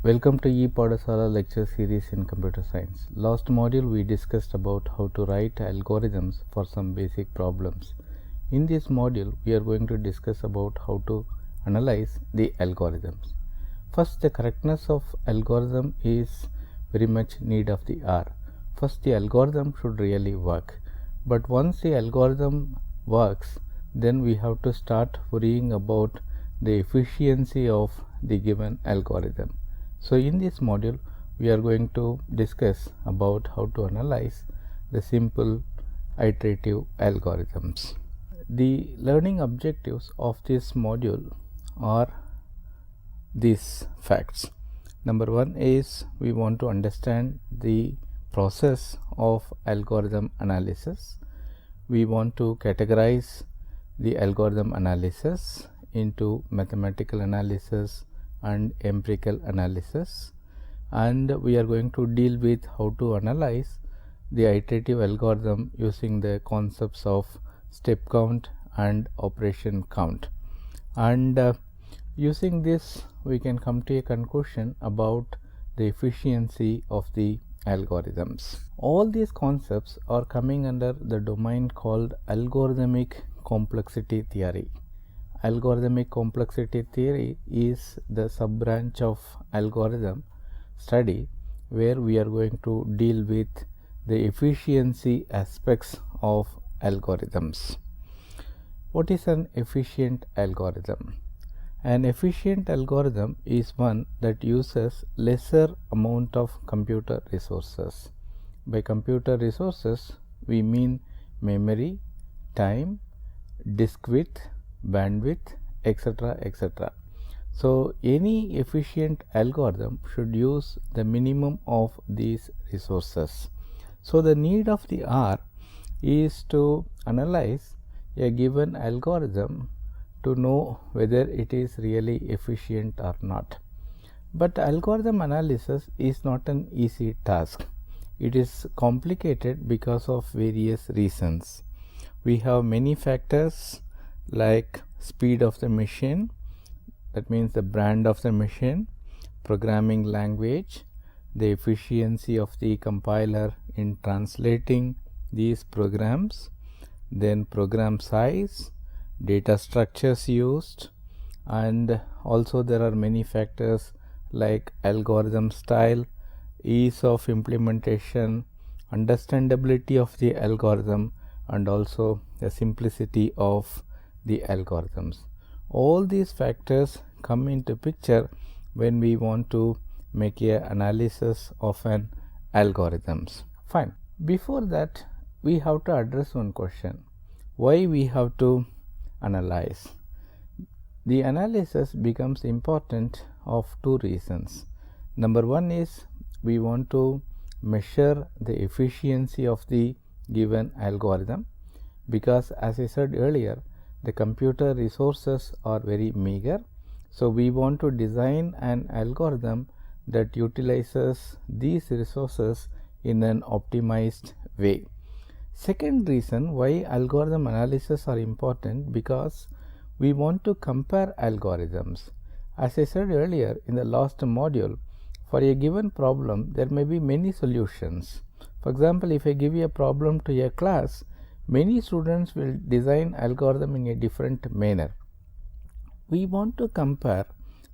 Welcome to ePadasala lecture series in computer science. Last module we discussed about how to write algorithms for some basic problems. In this module we are going to discuss about how to analyze the algorithms. First, the correctness of algorithm is very much need of the hour. First, the algorithm should really work. But once the algorithm works, then we have to start worrying about the efficiency of the given algorithm. So in this module we are going to discuss about how to analyze the simple iterative algorithms. The learning objectives of this module are these facts. Number one is we want to understand the process of algorithm analysis. We want to categorize the algorithm analysis into mathematical analysis and empirical analysis, and we are going to deal with how to analyze the iterative algorithm using the concepts of step count and operation count, and using this we can come to a conclusion about the efficiency of the algorithms. All these concepts are coming under the domain called algorithmic complexity theory. Algorithmic complexity theory is the sub-branch of algorithm study where we are going to deal with the efficiency aspects of algorithms. What is an efficient algorithm? An efficient algorithm is one that uses lesser amount of computer resources. By computer resources we mean memory, time, disk width, bandwidth, etc., etc. So any efficient algorithm should use the minimum of these resources. So the need of the hour is to analyze a given algorithm to know whether it is really efficient or not. But algorithm analysis is not an easy task. It is complicated because of various reasons. We have many factors like speed of the machine, that means the brand of the machine, programming language, the efficiency of the compiler in translating these programs, then program size, data structures used, and also there are many factors like algorithm style, ease of implementation, understandability of the algorithm, and also the simplicity of the algorithms. All these factors come into picture when we want to make a analysis of an algorithms. Fine. Before that we have to address one question. Why we have to analyze? The analysis becomes important of two reasons. Number one is we want to measure the efficiency of the given algorithm, because as I said earlier, the computer resources are very meager. So we want to design an algorithm that utilizes these resources in an optimized way. Second reason why algorithm analysis are important, because we want to compare algorithms. As I said earlier in the last module, for a given problem there may be many solutions. For example, if I give you a problem to a class, many students will design algorithm in a different manner. We want to compare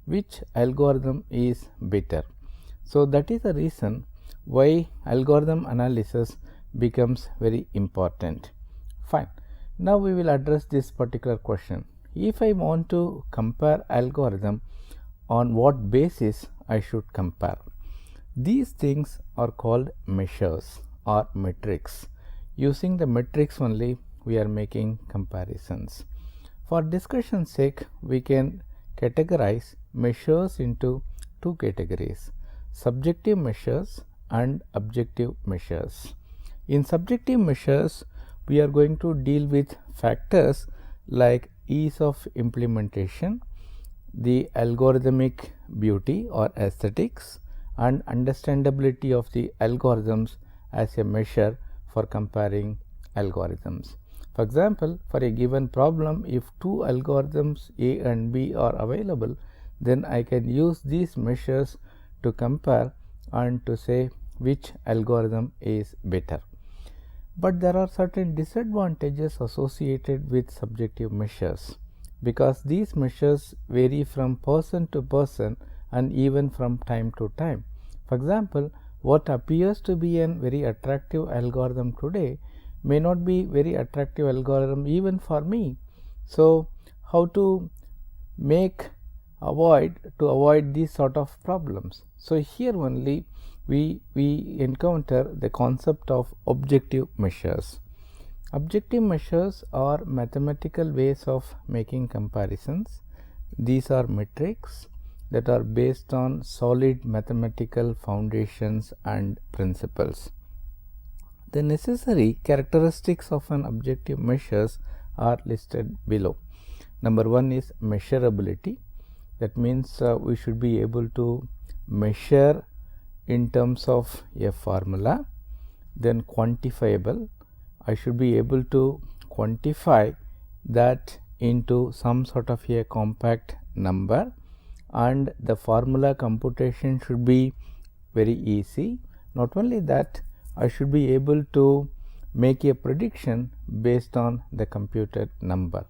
which algorithm is better. So that is the reason why algorithm analysis becomes very important. Fine. Now we will address this particular question. If I want to compare algorithm, on what basis I should compare? These things are called measures or metrics. Using the metrics only we are making comparisons. For discussion sake we can categorize measures into two categories: subjective measures and objective measures. In subjective measures we are going to deal with factors like ease of implementation, the algorithmic beauty or aesthetics, and understandability of the algorithms as a measure for comparing algorithms. For example, for a given problem, if two algorithms A and B are available, then I can use these measures to compare and to say which algorithm is better. But there are certain disadvantages associated with subjective measures, because these measures vary from person to person and even from time to time. For example, what appears to be a very attractive algorithm today may not be very attractive algorithm even for me. So, how to avoid these sort of problems? So, here only we encounter the concept of objective measures. Objective measures are mathematical ways of making comparisons. These are metrics that are based on solid mathematical foundations and principles. The necessary characteristics of an objective measures are listed below. Number one is measurability. That means we should be able to measure in terms of a formula. Then quantifiable, I should be able to quantify that into some sort of a compact number, and the formula computation should be very easy. Not only that, I should be able to make a prediction based on the computed number.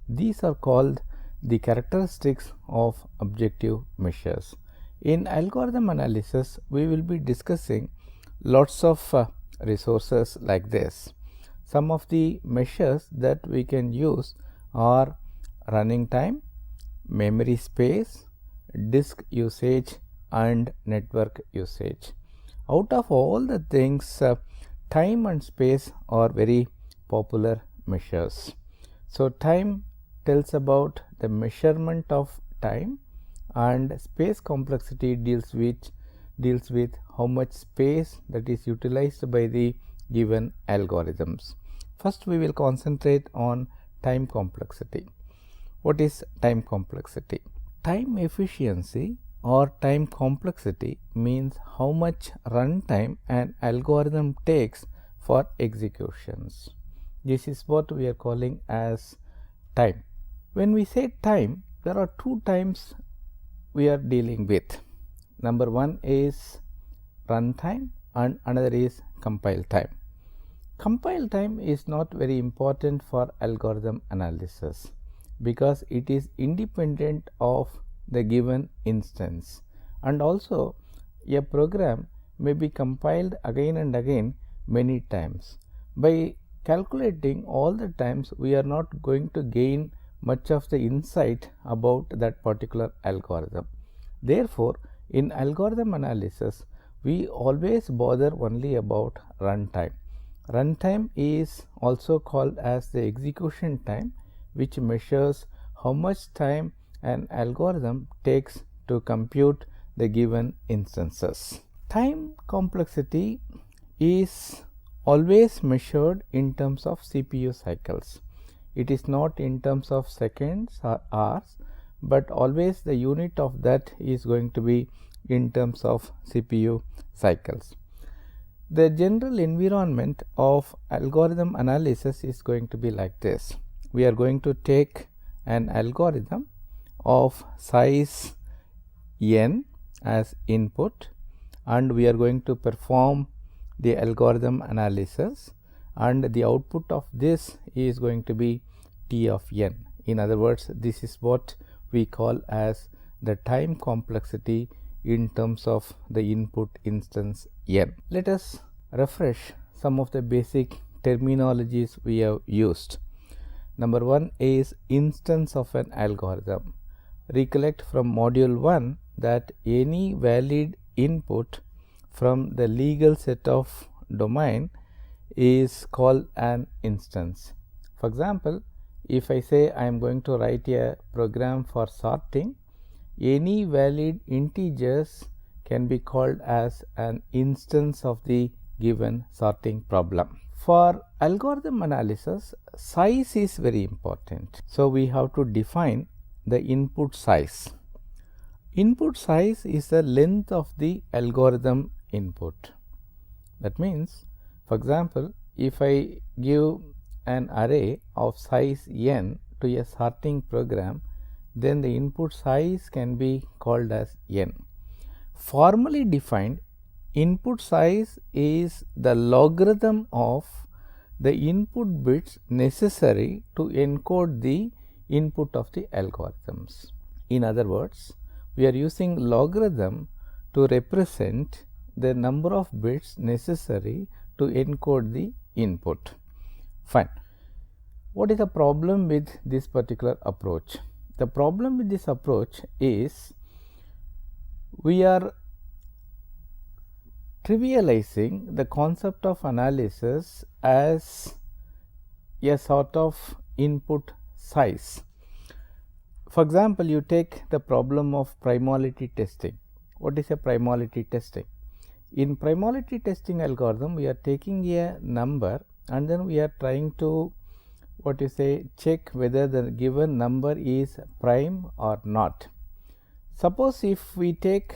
These are called the characteristics of objective measures. In algorithm analysis, we will be discussing lots of resources like this. Some of the measures that we can use are running time, memory space, disk usage, and network usage. Out of all the things, time and space are very popular measures. So, time tells about the measurement of time, and space complexity deals with how much space that is utilized by the given algorithms. First, we will concentrate on time complexity. What is time complexity? Time efficiency or time complexity means how much runtime an algorithm takes for executions. This is what we are calling as time. When we say time, there are two times we are dealing with. Number one is runtime and another is compile time. Compile time is not very important for algorithm analysis because it is independent of the given instance, and also a program may be compiled again and again many times. By calculating all the times, we are not going to gain much of the insight about that particular algorithm. Therefore, in algorithm analysis, we always bother only about runtime. Runtime is also called as the execution time, which measures how much time an algorithm takes to compute the given instances. Time complexity is always measured in terms of CPU cycles. It is not in terms of seconds or hours, but always the unit of that is going to be in terms of CPU cycles. The general environment of algorithm analysis is going to be like this. We are going to take an algorithm of size n as input, and we are going to perform the algorithm analysis, and the output of this is going to be T of n. In other words, this is what we call as the time complexity in terms of the input instance n. Let us refresh some of the basic terminologies we have used. Number one is instance of an algorithm. Recollect from module 1 that any valid input from the legal set of domain is called an instance. For example, if I say I am going to write a program for sorting, any valid integers can be called as an instance of the given sorting problem. For algorithm analysis, size is very important. So, we have to define the input size. Input size is the length of the algorithm input. That means, for example, if I give an array of size n to a sorting program, then the input size can be called as n. Formally defined, input size is the logarithm of the input bits necessary to encode the input of the algorithms. In other words, we are using logarithm to represent the number of bits necessary to encode the input. Fine. What is the problem with this particular approach? The problem with this approach is we are trivializing the concept of analysis as a sort of input size. For example, you take the problem of primality testing. What is a primality testing? In primality testing algorithm, we are taking a number and then we are trying to check whether the given number is prime or not. Suppose if we take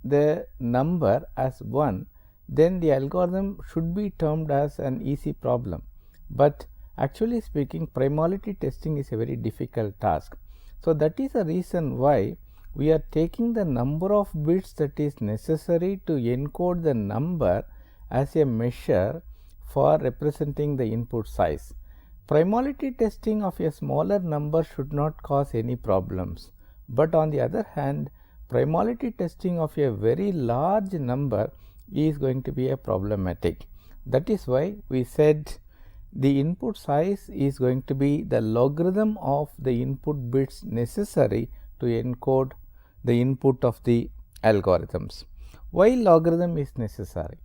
the number as 1, then the algorithm should be termed as an easy problem, but actually speaking, primality testing is a very difficult task. So that is the reason why we are taking the number of bits that is necessary to encode the number as a measure for representing the input size. Primality testing of a smaller number should not cause any problems, but on the other hand, primality testing of a very large number is going to be a problematic. That is why we said the input size is going to be the logarithm of the input bits necessary to encode the input of the algorithms. Why logarithm is necessary?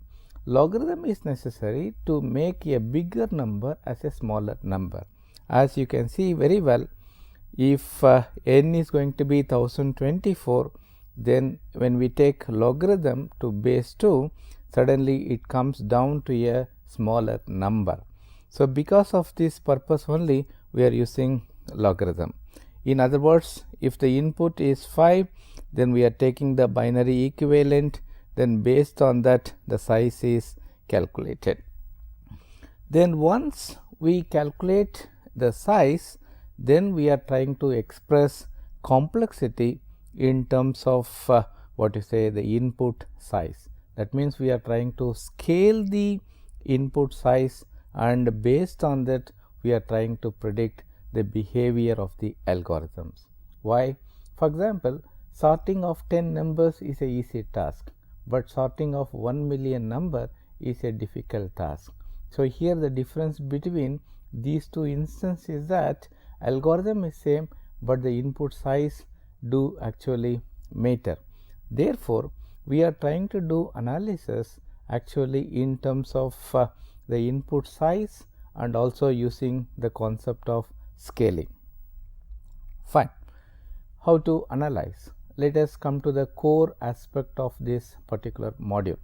Logarithm is necessary to make a bigger number as a smaller number. As you can see very well, if n is going to be 1024, then when we take logarithm to base 2, suddenly it comes down to a smaller number. So because of this purpose only, we are using logarithm. In other words, if the input is 5, then we are taking the binary equivalent, then based on that the size is calculated. Then once we calculate the size, then we are trying to express complexity in terms of the input size. That means we are trying to scale the input size, and based on that we are trying to predict the behavior of the algorithms. Why? For example, sorting of 10 numbers is a easy task, but sorting of 1 million number is a difficult task. So here the difference between these two instances is that algorithm is same, but the input size do actually matter. Therefore, we are trying to do analysis actually in terms of the input size and also using the concept of scaling. Fine. How to analyze? Let us come to the core aspect of this particular module.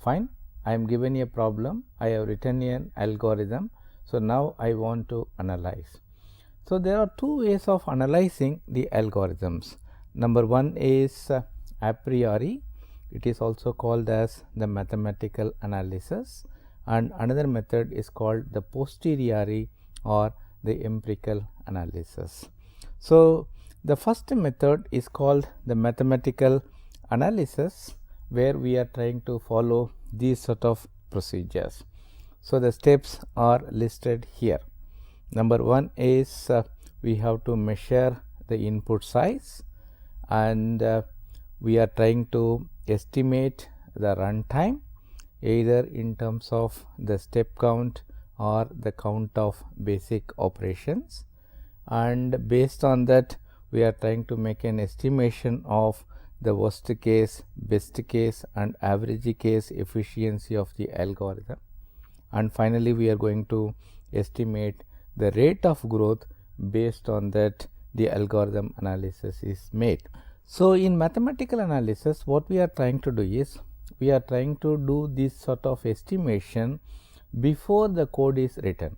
Fine. I am given a problem. I have written an algorithm. So now I want to analyze. So there are two ways of analyzing the algorithms. Number one is a priori. It is also called as the mathematical analysis, and another method is called the posteriori or the empirical analysis. So the first method is called the mathematical analysis, where we are trying to follow these sort of procedures. So the steps are listed here. Number one is we have to measure the input size, and we are trying to estimate the runtime either in terms of the step count or the count of basic operations, and based on that we are trying to make an estimation of the worst case, best case and average case efficiency of the algorithm, and finally we are going to estimate the rate of growth. Based on that the algorithm analysis is made. So in mathematical analysis, what we are trying to do is we are trying to do this sort of estimation before the code is written.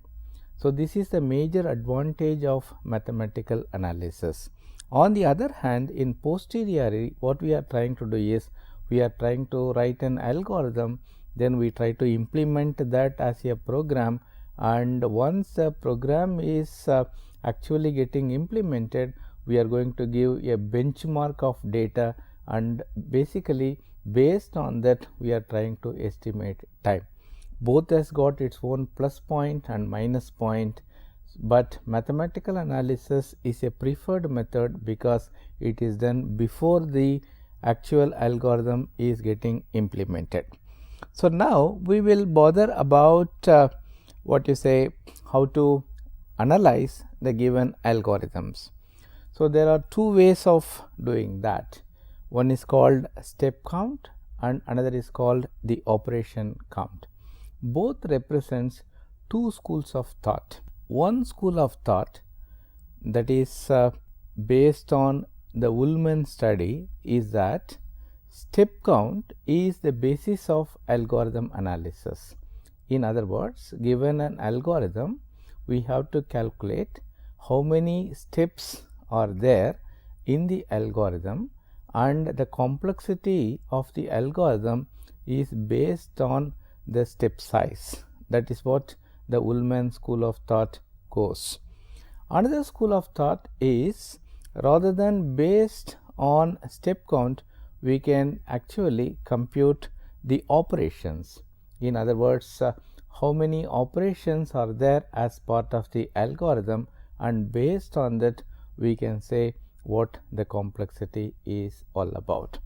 So this is the major advantage of mathematical analysis. On the other hand, in posteriori, what we are trying to do is we are trying to write an algorithm, then we try to implement that as a program, and once the program is actually getting implemented, we are going to give a benchmark of data, and basically Based on that, we are trying to estimate time. Both has got its own plus point and minus point, but mathematical analysis is a preferred method because it is done before the actual algorithm is getting implemented. So now we will bother about how to analyze the given algorithms. So there are two ways of doing that. One is called step count and another is called the operation count. Both represents two schools of thought. One school of thought, that is based on the Ullmann study, is that step count is the basis of algorithm analysis. In other words, given an algorithm, we have to calculate how many steps are there in the algorithm, and the complexity of the algorithm is based on the step size. That is what the Ullmann school of thought goes. Another school of thought is, rather than based on step count, we can actually compute the operations. In other words, how many operations are there as part of the algorithm, and based on that we can say what the complexity is all about.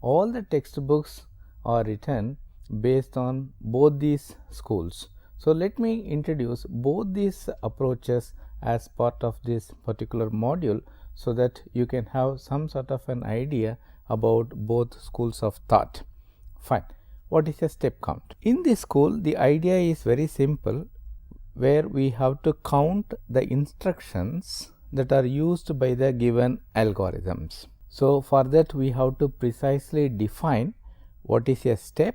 All the textbooks are written based on both these schools. So let me introduce both these approaches as part of this particular module, so that you can have some sort of an idea about both schools of thought. Fine. What is a step count? In this school, the idea is very simple, where we have to count the instructions that are used by the given algorithms. So for that we have to precisely define what is a step.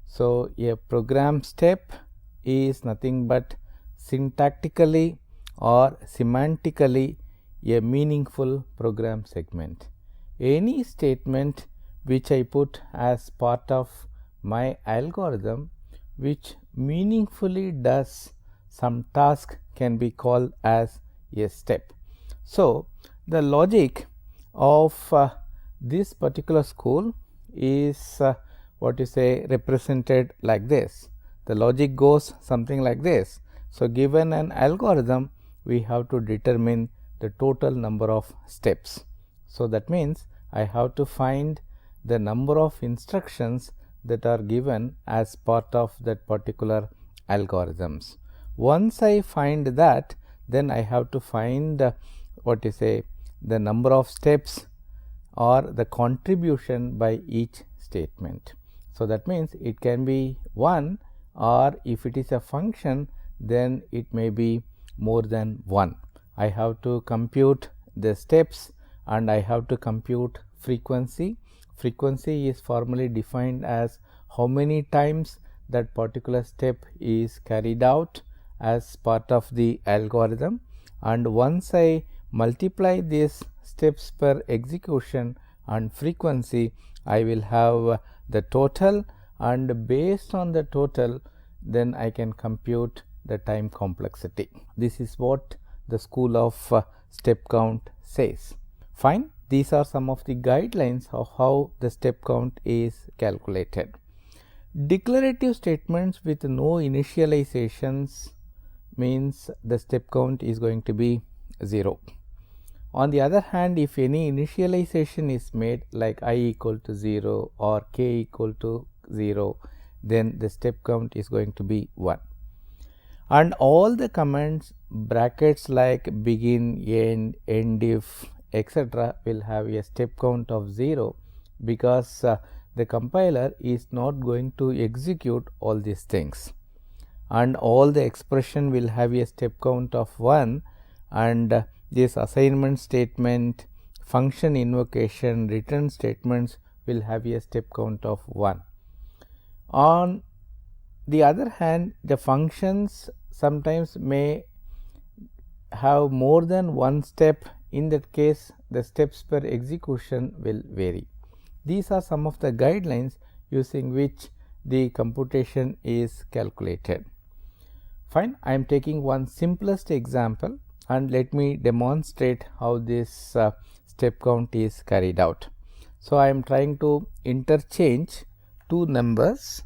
So a program step is nothing but syntactically or semantically a meaningful program segment. Any statement which I put as part of my algorithm which meaningfully does some task can be called as a step. So the logic of this particular school is represented like this. The logic goes something like this. So given an algorithm, we have to determine the total number of steps. So that means I have to find the number of instructions that are given as part of that particular algorithms. Once I find that, then I have to find the number of steps or the contribution by each statement. So that means it can be 1, or if it is a function, then it may be more than 1. I have to compute the steps and I have to compute frequency. Frequency is formally defined as how many times that particular step is carried out as part of the algorithm, and once I multiply these steps per execution and frequency, I will have the total, and based on the total then I can compute the time complexity. This is what the school of step count says. Fine. These are some of the guidelines of how the step count is calculated. Declarative statements with no initializations means the step count is going to be 0. On the other hand, if any initialization is made, like I equal to 0 or k equal to 0, then the step count is going to be 1. And all the commands, brackets like begin, end if, etc., will have a step count of 0, because the compiler is not going to execute all these things, and all the expression will have a step count of 1, and this assignment statement, function invocation, return statements will have a step count of 1. On the other hand, the functions sometimes may have more than one step. In that case, the steps per execution will vary. These are some of the guidelines using which the computation is calculated. Fine. I am taking one simplest example, and let me demonstrate how this step count is carried out. So I am trying to interchange two numbers.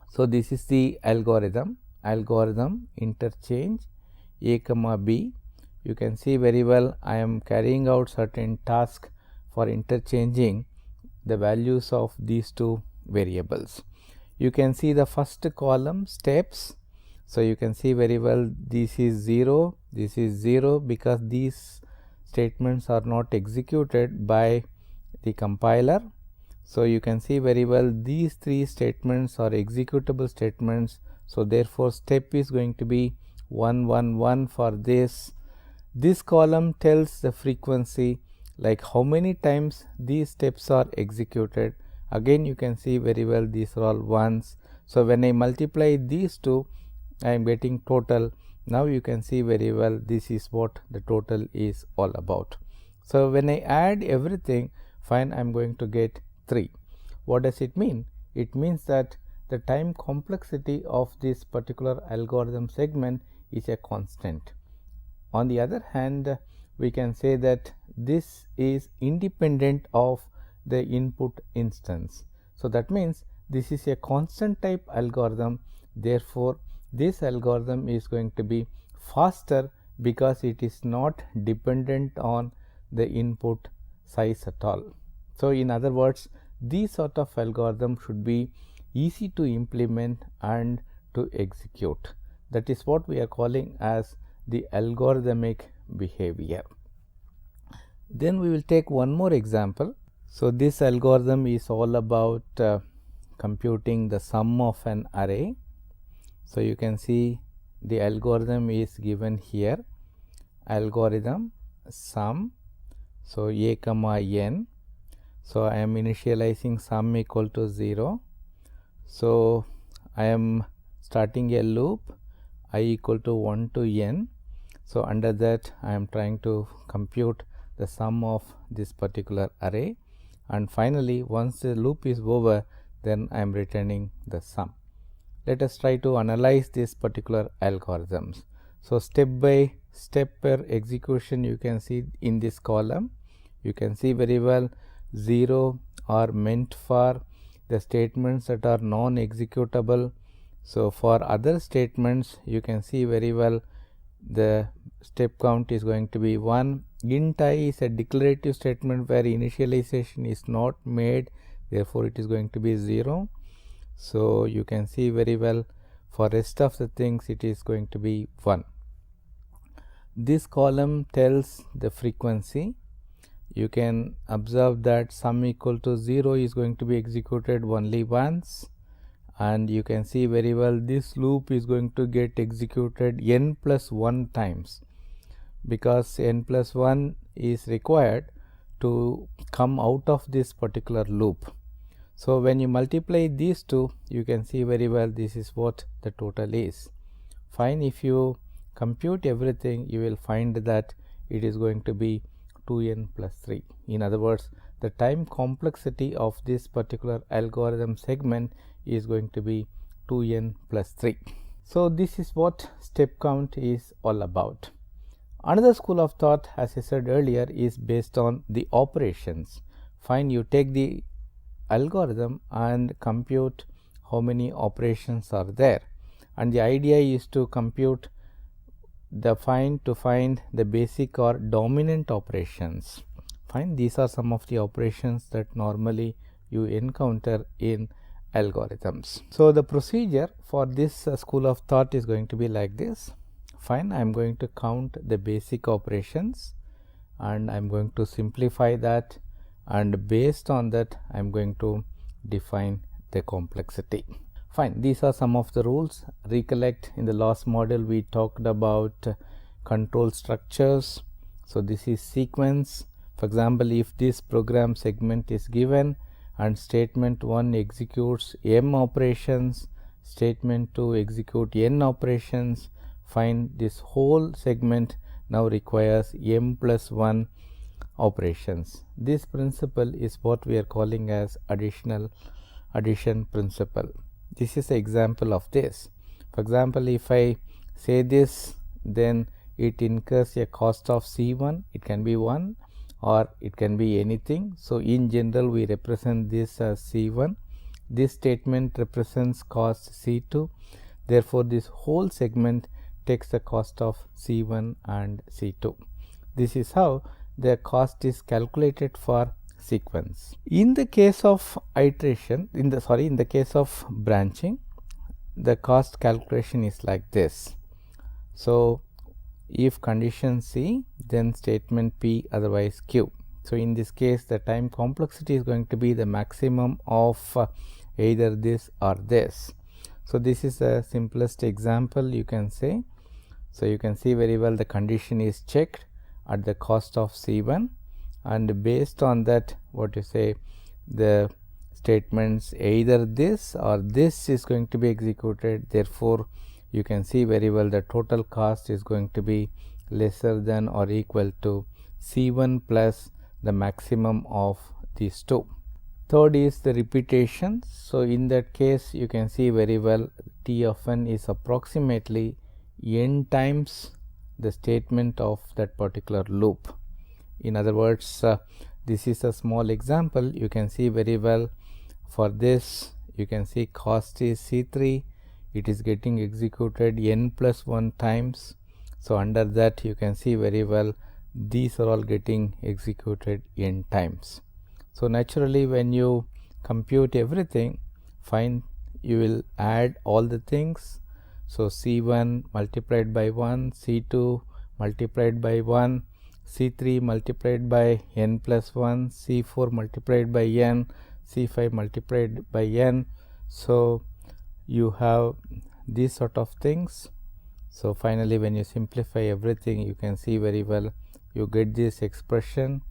So this is the algorithm interchange a comma b. You can see very well I am carrying out certain task for interchanging the values of these two variables. You can see the first column steps. So you can see very well this is 0, this is 0 because these statements are not executed by the compiler. So you can see very well these three statements are executable statements. So therefore step is going to be 1 1 1 for this. This column tells the frequency, like how many times these steps are executed. Again you can see very well these are all ones. So when I multiply these two, I am getting total. Now you can see very well this is what the total is all about. So when I add everything, fine, I am going to get 3. What does it mean? It means that the time complexity of this particular algorithm segment is a constant. On the other hand, we can say that this is independent of the input instance. So that means this is a constant type algorithm. Therefore, this algorithm is going to be faster because it is not dependent on the input size at all. So in other words, these sort of algorithm should be easy to implement and to execute. That is what we are calling as the algorithmic behavior. Then we will take one more example. So this algorithm is all about computing the sum of an array. So you can see the algorithm is given here, algorithm sum. So a comma n. So I am initializing sum equal to 0. So I am starting a loop I equal to 1 to n. So under that I am trying to compute the sum of this particular array, and finally once the loop is over, then I am returning the sum. Let us try to analyze this particular algorithms. So step by step per execution you can see in this column. You can see very well 0 are meant for the statements that are non-executable. So for other statements you can see very well the step count is going to be 1. Int I is a declarative statement where initialization is not made, therefore it is going to be 0. So you can see very well for rest of the things it is going to be 1. This column tells the frequency. You can observe that sum equal to 0 is going to be executed only once, and you can see very well this loop is going to get executed n plus 1 times, because n plus 1 is required to come out of this particular loop. So when you multiply these two, you can see very well this is what the total is. Fine, if you compute everything, you will find that it is going to be 2n plus 3. In other words, the time complexity of this particular algorithm segment is going to be 2n plus 3. So this is what step count is all about. Another school of thought, as I said earlier, is based on the operations. Fine, you take the algorithm and compute how many operations are there, and the idea is to compute the find the basic or dominant operations. Fine, these are some of the operations that normally you encounter in algorithms. So the procedure for this school of thought is going to be like this. Fine, I am going to count the basic operations and I am going to simplify that, and based on that I am going to define the complexity. Fine, these are some of the rules. Recollect, in the last module we talked about control structures. So this is sequence. For example, if this program segment is given and statement 1 executes m operations, statement 2 execute n operations, find this whole segment now requires m plus 1 operations. This principle is what we are calling as addition principle. This is an example of this. For example, if I say this, then it incurs a cost of C1, it can be 1, or it can be anything. So, in general we represent this as C1. This statement represents cost C2. Therefore, this whole segment takes the cost of C1 and C2. This is how the cost is calculated for sequence. In the case of iteration, in the case of branching, the cost calculation is like this. So, if condition C, then statement P, otherwise Q. So, in this case the time complexity is going to be the maximum of either this or this. So, this is the simplest example you can say. So, you can see very well the condition is checked at the cost of C1, and based on that what you say, the statements either this or this is going to be executed. Therefore, you can see very well the total cost is going to be lesser than or equal to C1 plus the maximum of these two. Third is the repetition. So, in that case you can see very well T of n is approximately n times the statement of that particular loop. In other words, this is a small example. You can see very well for this, you can see cost is C3, it is getting executed n plus 1 times. So, under that you can see very well these are all getting executed n times. So, naturally when you compute everything, fine, you will add all the things. So, C1 multiplied by 1, C2 multiplied by 1, C3 multiplied by n plus 1, C4 multiplied by n, C5 multiplied by n. So, you have these sort of things. So, finally, when you simplify everything, you can see very well you get this expression.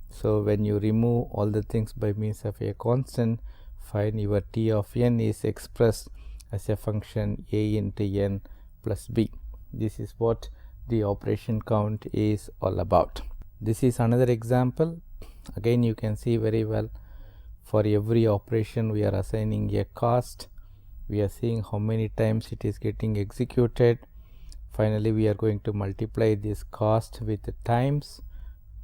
So, when you remove all the things by means of a constant, find your T of n is expressed as a function a into n plus b. This is what the operation count is all about. This is another example. Again, you can see very well for every operation we are assigning a cost. We are seeing how many times it is getting executed. Finally, we are going to multiply this cost with the times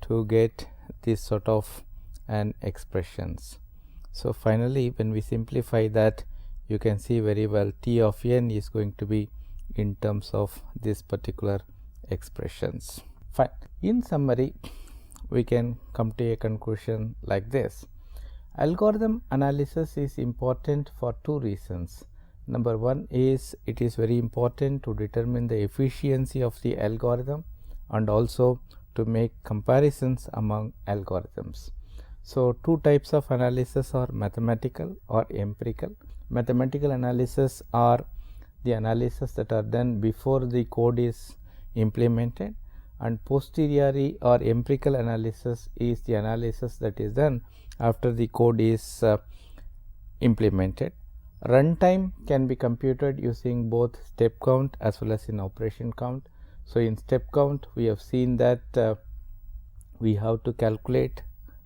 to get this sort of an expressions. So, finally, when we simplify that, you can see very well T of n is going to be in terms of this particular expressions. Fine. In summary, we can come to a conclusion like this. Algorithm analysis is important for two reasons. Number one is it is very important to determine the efficiency of the algorithm and also to make comparisons among algorithms. So, two types of analysis are mathematical or empirical. Mathematical analysis are the analysis that are done before the code is implemented, and posteriori or empirical analysis is the analysis that is done after the code is implemented. Runtime can be computed using both step count as well as in operation count. So, in step count we have seen that we have to calculate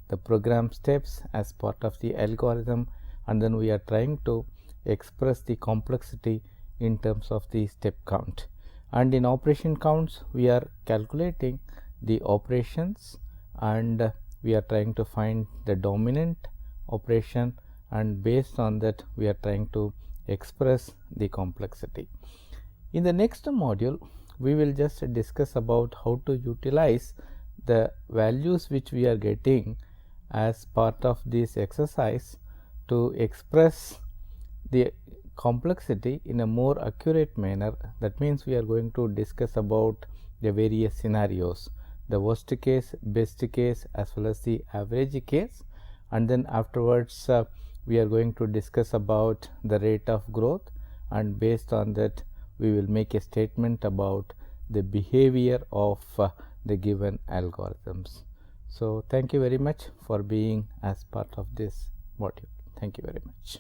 the program steps as part of the algorithm, and then we are trying to express the complexity in terms of the step count. And in operation counts we are calculating the operations and we are trying to find the dominant operation, and based on that we are trying to express the complexity. In the next module we will just discuss about how to utilize the values which we are getting as part of this exercise to express the complexity in a more accurate manner. That means we are going to discuss about the various scenarios, the worst case, best case as well as the average case, and then afterwards we are going to discuss about the rate of growth, and based on that we will make a statement about the behavior of the given algorithms. So, thank you very much for being as part of this module. Thank you very much.